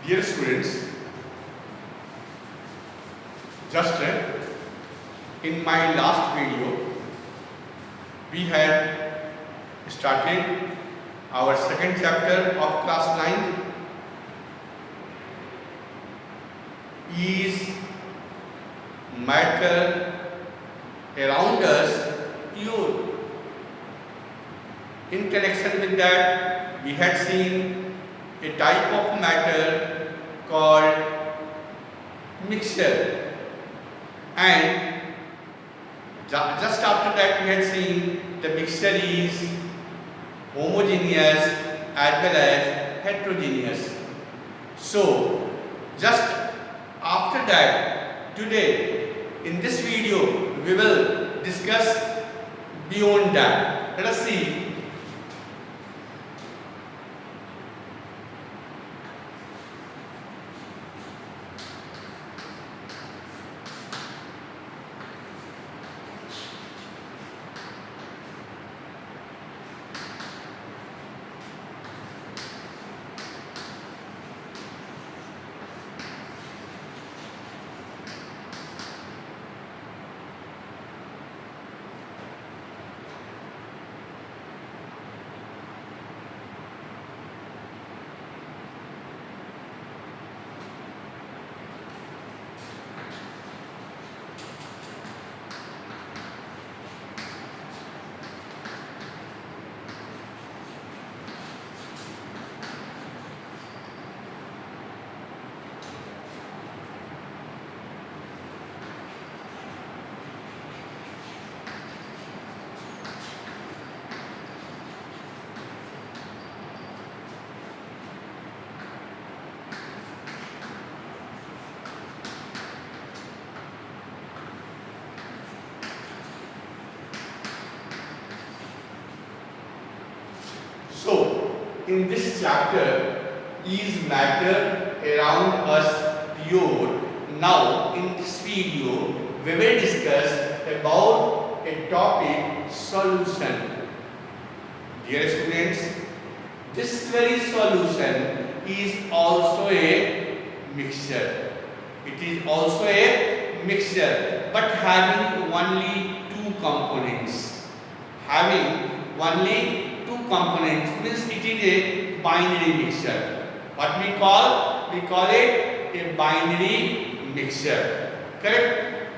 Dear students, just in my last video, we had started our second chapter of class 9 is matter around us pure. In connection with that, we had seen a type of matter called mixture, and just after that we had seen the mixture is homogeneous as well as heterogeneous. So just after that, today in this video we will discuss beyond that. Let us see. So, in this chapter, is matter around us pure? Now, in this video, we will discuss about a topic solution. Dear students, this very solution is also a mixture. It is also a mixture, but having only two components. Having only two components means it is a binary mixture. What we call it a binary mixture. Correct?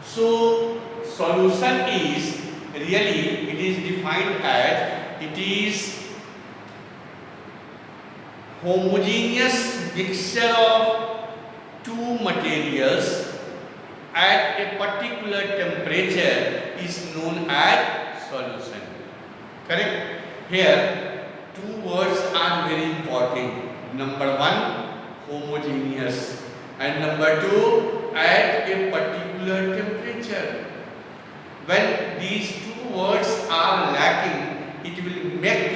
So solution is really, it is defined as it is homogeneous mixture of two materials at a particular temperature is known as solution. Correct? Here, two words are very important. Number one, homogeneous, and number two, at a particular temperature. When these two words are lacking, it will make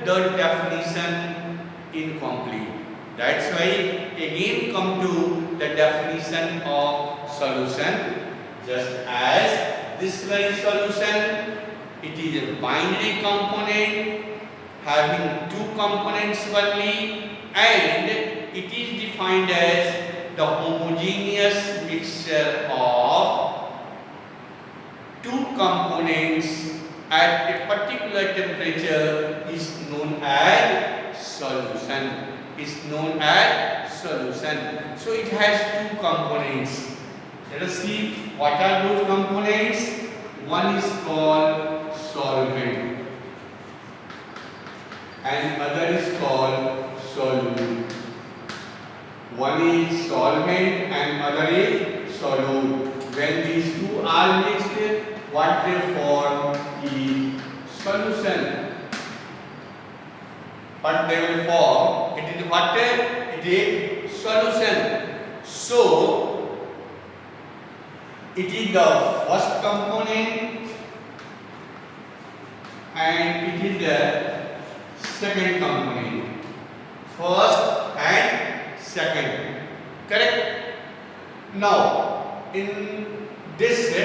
the definition incomplete. That's why again come to the definition of solution. Just as this very solution, it is a binary component having two components only, and it is defined as the homogeneous mixture of two components at a particular temperature is known as solution. So it has two components. Let us see what are those components. One is called solvent and other is called solute. One is solvent and other is solute. When these two are mixed, what they form is solution. What they will form, it is what? It is solution. So it is the first component and it is the second component. First and second. Correct? Now, in this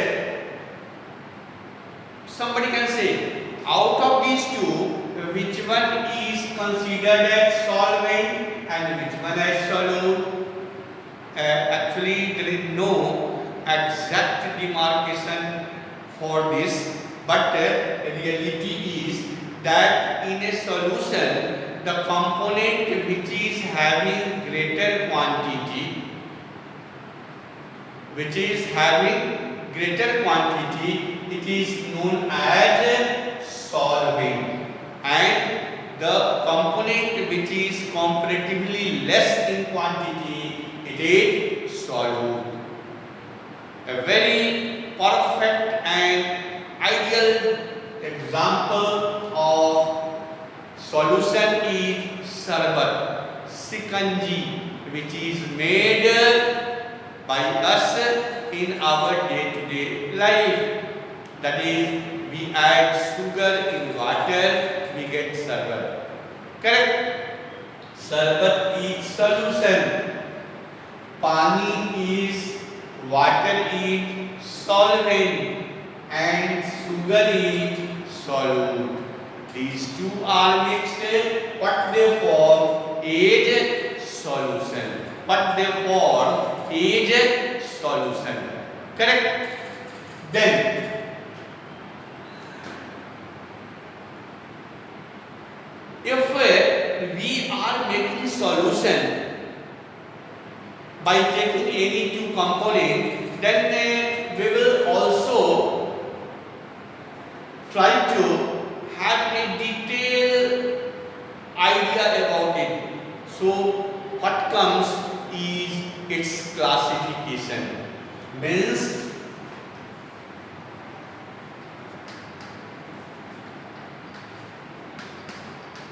somebody can say, out of these two, which one is considered as solvent and which one as solute. Actually, there is no exact demarcation for this, but reality is that in a solution, the component which is having greater quantity, it is known as solvent, and the component which is comparatively less in quantity, it is solute. A very perfect and ideal example of solution is sarbat, sikanji, which is made by us in our day-to-day life. That is, we add sugar in water, we get sarbat. Correct? Sarbat is solution. Pani is water is solvent and sugar is solute. These two are mixed. What they form is solution. Correct? Then if we are making solution by taking any two component, then we will also try to have a detailed idea about it. So what comes is its classification. Means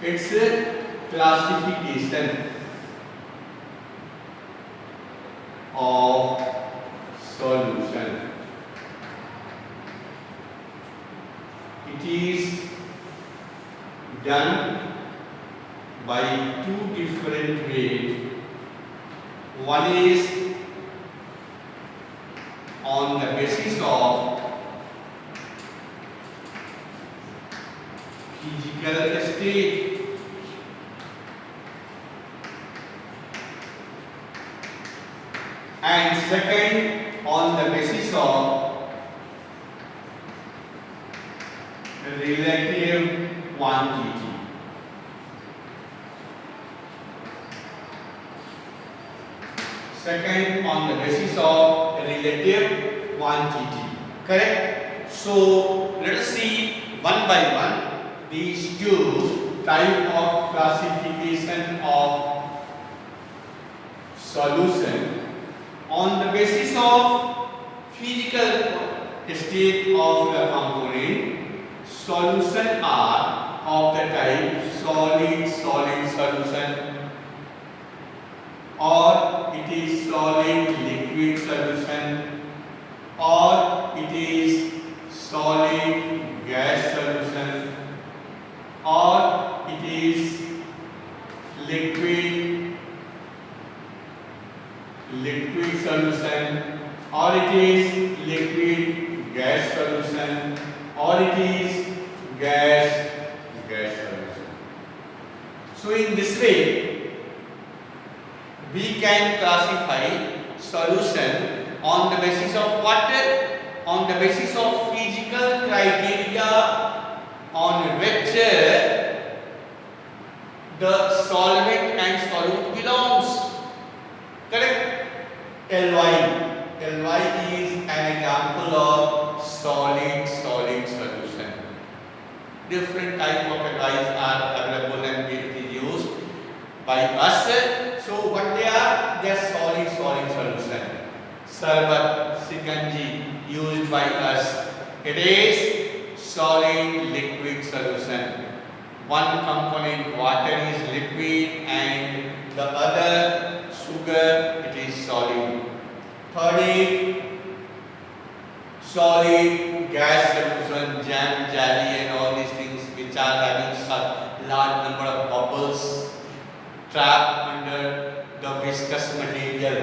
its classification of solution. It is done by two different ways. One is on the basis of physical state, and second on the basis of relative quantity. Second on the basis of relative quantity. Correct? So let us see one by one these two type of classification of solution. On the basis of physical state of the component, solution are of the type solid solution, or it is solid liquid solution, or it is solid gas solution, or it is liquid solution, or it is liquid gas solution, or it is gas solution. So in this way we can classify solution on the basis of what? On the basis of physical criteria on which the solvent and solute belongs. Correct? Ly is an example of solid solution. Different type of alloys are available and it is used by us. So what they are? They are solid solution. Sarbat, sikanji used by us. It is solid liquid solution. One component water is liquid and the other sugar, it is solid. Third is solid gas solution, jam, jelly and all these things which are having such large number of bubbles trapped under the viscous material.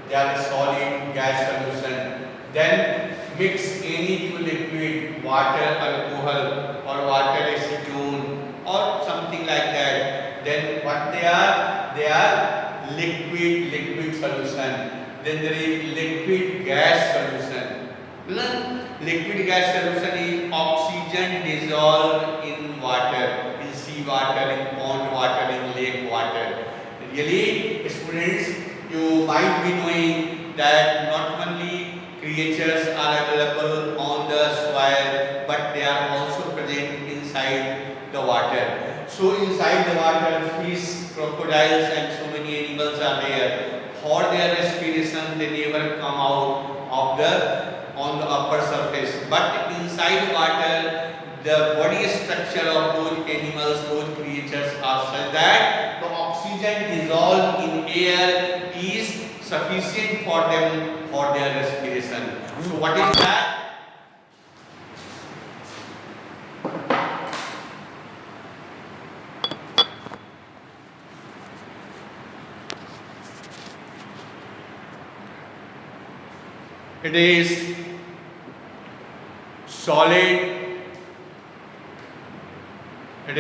They are a solid gas solution. Then mix any two liquid, water alcohol or water acetone or something like that. Then what What they are liquid solution. Then there is liquid gas solution. Liquid gas solution is oxygen dissolved in water, in sea water, in pond water, in lake water. Really, students, you might be knowing that not only creatures are available on the soil, but they are also present inside the water. So inside the water, fish, crocodiles, and so many animals are there. For their respiration, they never come out of on the upper surface. But inside water, the body structure of those animals, those creatures are such that the oxygen dissolved in air is sufficient for them for their respiration. So what is that? It is solid. It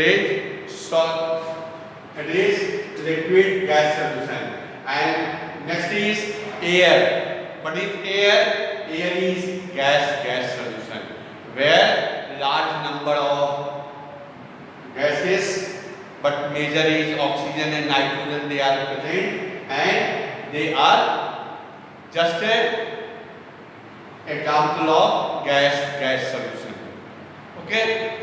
is liquid gas solution. And next is air. What is air? Air is gas solution, where large number of gases, but major is oxygen and nitrogen, they are present, and they are just a example of gas solution. Okay.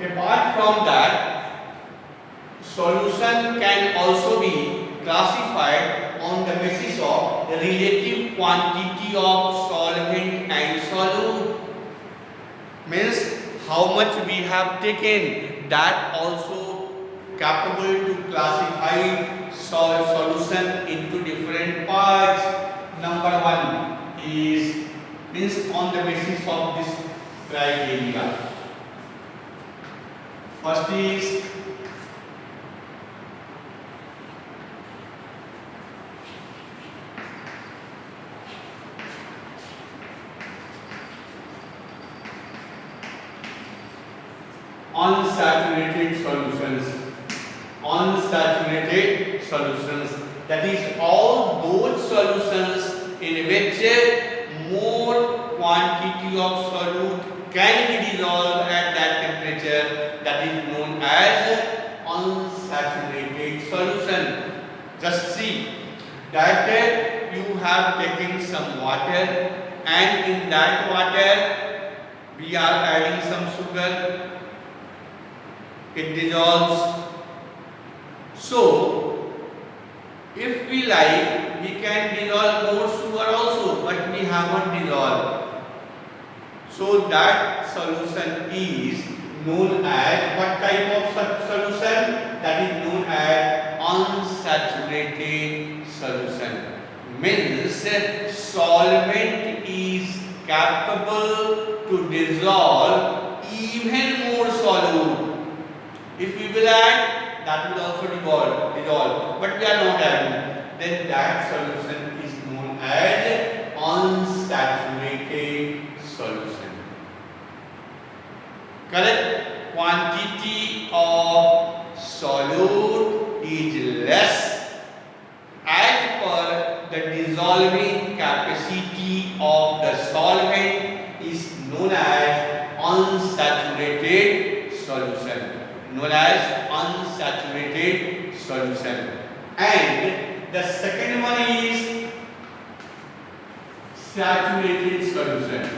Apart from that, solution can also be classified on the basis of the relative quantity of solvent and solute. Means how much we have taken, that also capable to classify solution into different parts. Number one is means on the basis of this criteria. First is unsaturated solutions. Unsaturated solutions, that is all those solutions in which more quantity of solute can be dissolved at that temperature, that is known as unsaturated solution. Just see that you have taken some water, and in that water we are adding some sugar. It dissolves. So if we like, we can dissolve more sugar also, but we haven't dissolved. So that solution is known as what type of solution? That is known as unsaturated solution. Means solvent is capable to dissolve even more solute. If we will add, that will also dissolve, but we are not adding. Then that solution is known as unsaturated solution. Correct? Quantity of solute is less as per the dissolving capacity of the solvent is known as unsaturated solution. Known as unsaturated solution. And the second one is saturated solution.